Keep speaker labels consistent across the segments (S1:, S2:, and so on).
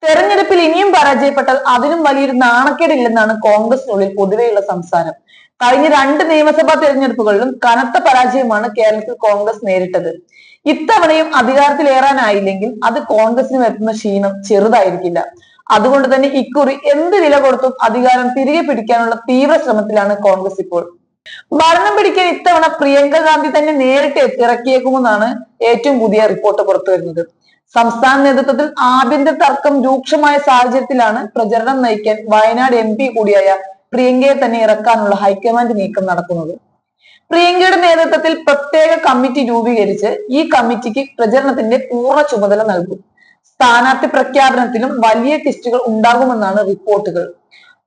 S1: തെരഞ്ഞെടുപ്പിൽ ഇനിയും പരാജയപ്പെട്ടാൽ അതിനും വലിയൊരു നാണക്കേടില്ലെന്നാണ് കോൺഗ്രസിനുള്ളിൽ പൊതുവെയുള്ള സംസാരം. കഴിഞ്ഞ 2 നിയമസഭാ തെരഞ്ഞെടുപ്പുകളിലും കനത്ത പരാജയമാണ് കേരളത്തിൽ കോൺഗ്രസ് നേരിട്ടത്. ഇത്തവണയും അധികാരത്തിലേറാനായില്ലെങ്കിൽ അത് കോൺഗ്രസിന് വരുത്തുന്ന ക്ഷീണം ചെറുതായിരിക്കില്ല. അതുകൊണ്ട് തന്നെ ഇക്കുറി എന്ത് വില കൊടുത്തും അധികാരം തിരികെ പിടിക്കാനുള്ള തീവ്ര ശ്രമത്തിലാണ് കോൺഗ്രസ് ഇപ്പോൾ. ഭരണം പിടിക്കാൻ ഇത്തവണ പ്രിയങ്ക ഗാന്ധി തന്നെ നേരിട്ട് ഇറക്കിയേക്കുമെന്നാണ് ഏറ്റവും പുതിയ റിപ്പോർട്ട് പുറത്തുവരുന്നത്. സംസ്ഥാന നേതൃത്വത്തിൽ ആഭ്യന്തര തർക്കം രൂക്ഷമായ സാഹചര്യത്തിലാണ് പ്രചരണം നയിക്കാൻ വയനാട് MP കൂടിയായ പ്രിയങ്കയെ തന്നെ ഇറക്കാനുള്ള ഹൈക്കമാൻഡ് നീക്കം നടക്കുന്നത്. പ്രിയങ്കയുടെ നേതൃത്വത്തിൽ പ്രത്യേക കമ്മിറ്റി രൂപീകരിച്ച് ഈ കമ്മിറ്റിക്ക് പ്രചരണത്തിന്റെ പൂർണ്ണ ചുമതല നൽകും. സ്ഥാനാർത്ഥി പ്രഖ്യാപനത്തിലും വലിയ ടെസ്റ്റുകൾ ഉണ്ടാകുമെന്നാണ് റിപ്പോർട്ടുകൾ.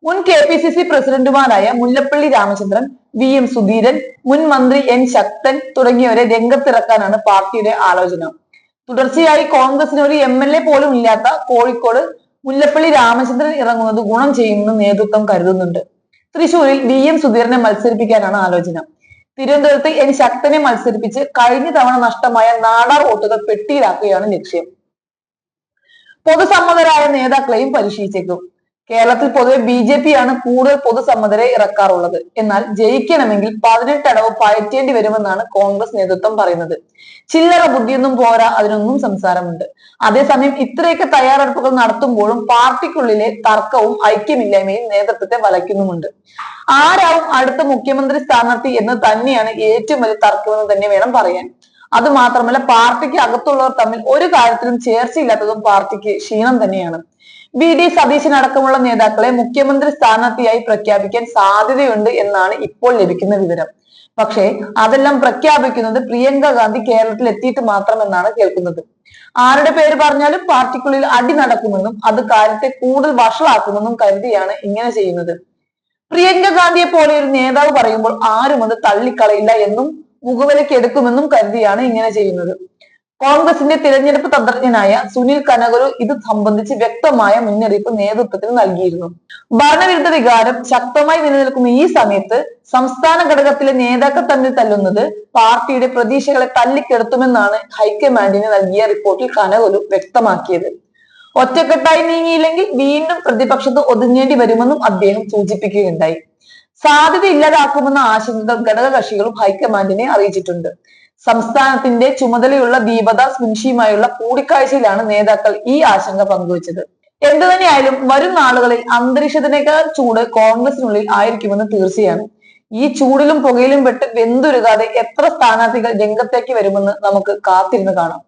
S1: മുൻ KPCC പ്രസിഡന്റുമാരായ മുല്ലപ്പള്ളി രാമചന്ദ്രൻ, VM സുധീരൻ, മുൻ മന്ത്രി N ശക്തൻ തുടങ്ങിയവരെ രംഗത്തിറക്കാനാണ് പാർട്ടിയുടെ ആലോചന. തുടർച്ചയായി കോൺഗ്രസിന് ഒരു MLA പോലും ഇല്ലാത്ത കോഴിക്കോട് മുല്ലപ്പള്ളി രാമചന്ദ്രൻ ഇറങ്ങുന്നത് ഗുണം ചെയ്യുമെന്ന് നേതൃത്വം കരുതുന്നുണ്ട്. തൃശൂരിൽ VM സുധീരനെ മത്സരിപ്പിക്കാനാണ് ആലോചന. തിരുവനന്തപുരത്ത് N ശക്തനെ മത്സരിപ്പിച്ച് കഴിഞ്ഞ തവണ നഷ്ടമായ നാടാർ വോട്ടുകൾ പെട്ടിയിലാക്കുകയാണ് ലക്ഷ്യം. പൊതുസമ്മതരായ നേതാക്കളെയും പരീക്ഷിച്ചേക്കും. കേരളത്തിൽ പൊതുവെ BJP ആണ് കൂടുതൽ പൊതുസമ്മതരെ ഇറക്കാറുള്ളത്. എന്നാൽ ജയിക്കണമെങ്കിൽ 18 അടവ് പയറ്റേണ്ടി വരുമെന്നാണ് കോൺഗ്രസ് നേതൃത്വം പറയുന്നത്. ചില്ലറ ബുദ്ധിയൊന്നും പോരാ, അതിനൊന്നും സംസാരമുണ്ട്. അതേസമയം ഇത്രയൊക്കെ തയ്യാറെടുപ്പുകൾ നടത്തുമ്പോഴും പാർട്ടിക്കുള്ളിലെ തർക്കവും ഐക്യമില്ലായ്മയും നേതൃത്വത്തെ വലയ്ക്കുന്നുമുണ്ട്. ആരാവും അടുത്ത മുഖ്യമന്ത്രി സ്ഥാനാർത്ഥി എന്ന് തന്നെയാണ് ഏറ്റവും വലിയ തർക്കമെന്ന് തന്നെ വേണം പറയാൻ. അത് മാത്രമല്ല, പാർട്ടിക്ക് അകത്തുള്ളവർ തമ്മിൽ ഒരു കാര്യത്തിലും ചേർച്ചയില്ലാത്തതും പാർട്ടിക്ക് ക്ഷീണം തന്നെയാണ്. VD സതീശൻ അടക്കമുള്ള നേതാക്കളെ മുഖ്യമന്ത്രി സ്ഥാനാർത്ഥിയായി പ്രഖ്യാപിക്കാൻ സാധ്യതയുണ്ട് എന്നാണ് ഇപ്പോൾ ലഭിക്കുന്ന വിവരം. പക്ഷേ അതെല്ലാം പ്രഖ്യാപിക്കുന്നത് പ്രിയങ്ക ഗാന്ധി കേരളത്തിൽ എത്തിയിട്ട് മാത്രമെന്നാണ് കേൾക്കുന്നത്. ആരുടെ പേര് പറഞ്ഞാലും പാർട്ടിക്കുള്ളിൽ അടി നടക്കുമെന്നും അത് കാര്യത്തെ കൂടുതൽ വഷളാക്കുമെന്നും കരുതിയാണ് ഇങ്ങനെ ചെയ്യുന്നത്. പ്രിയങ്ക ഗാന്ധിയെ പോലെ ഒരു നേതാവ് പറയുമ്പോൾ ആരും അത് തള്ളിക്കളയില്ല എന്നും മുഖവിലയ്ക്ക് എടുക്കുമെന്നും കരുതിയാണ് ഇങ്ങനെ ചെയ്യുന്നത്. കോൺഗ്രസിന്റെ തിരഞ്ഞെടുപ്പ് തന്ത്രജ്ഞനായ സുനിൽ കനകരു ഇത് സംബന്ധിച്ച് വ്യക്തമായ മുന്നറിയിപ്പ് നേതൃത്വത്തിന് നൽകിയിരുന്നു. ഭരണവിരുദ്ധ വികാരം ശക്തമായി നിലനിൽക്കുന്ന ഈ സമയത്ത് സംസ്ഥാന ഘടകത്തിലെ നേതാക്കൾ തമ്മിൽ തല്ലുന്നത് പാർട്ടിയുടെ പ്രതീക്ഷകളെ തല്ലിക്കെടുത്തുമെന്നാണ് ഹൈക്കമാൻഡിന് നൽകിയ റിപ്പോർട്ടിൽ കനകരു വ്യക്തമാക്കിയത്. ഒറ്റക്കെട്ടായി നീങ്ങിയില്ലെങ്കിൽ വീണ്ടും പ്രതിപക്ഷത്ത് ഒതുങ്ങേണ്ടി വരുമെന്നും അദ്ദേഹം സൂചിപ്പിക്കുകയുണ്ടായി. സാധ്യത ഇല്ലാതാക്കുമെന്ന ആശങ്കകൾ ഘടകകക്ഷികളും ഹൈക്കമാൻഡിനെ അറിയിച്ചിട്ടുണ്ട്. സംസ്ഥാനത്തിന്റെ ചുമതലയുള്ള ദീപദാസ് മുൻഷിയുമായുള്ള കൂടിക്കാഴ്ചയിലാണ് നേതാക്കൾ ഈ ആശങ്ക പങ്കുവച്ചത്. എന്തു തന്നെയായാലും വരും നാളുകളിൽ അന്തരീക്ഷത്തിനേക്കാൾ ചൂട് കോൺഗ്രസിനുള്ളിൽ ആയിരിക്കുമെന്ന് തീർച്ചയാണ്. ഈ ചൂടിലും പുകയിലും പെട്ട് വെന്തുരുകാതെ എത്ര സ്ഥാനാർത്ഥികൾ രംഗത്തേക്ക് വരുമെന്ന് നമുക്ക് കാത്തിരുന്ന് കാണാം.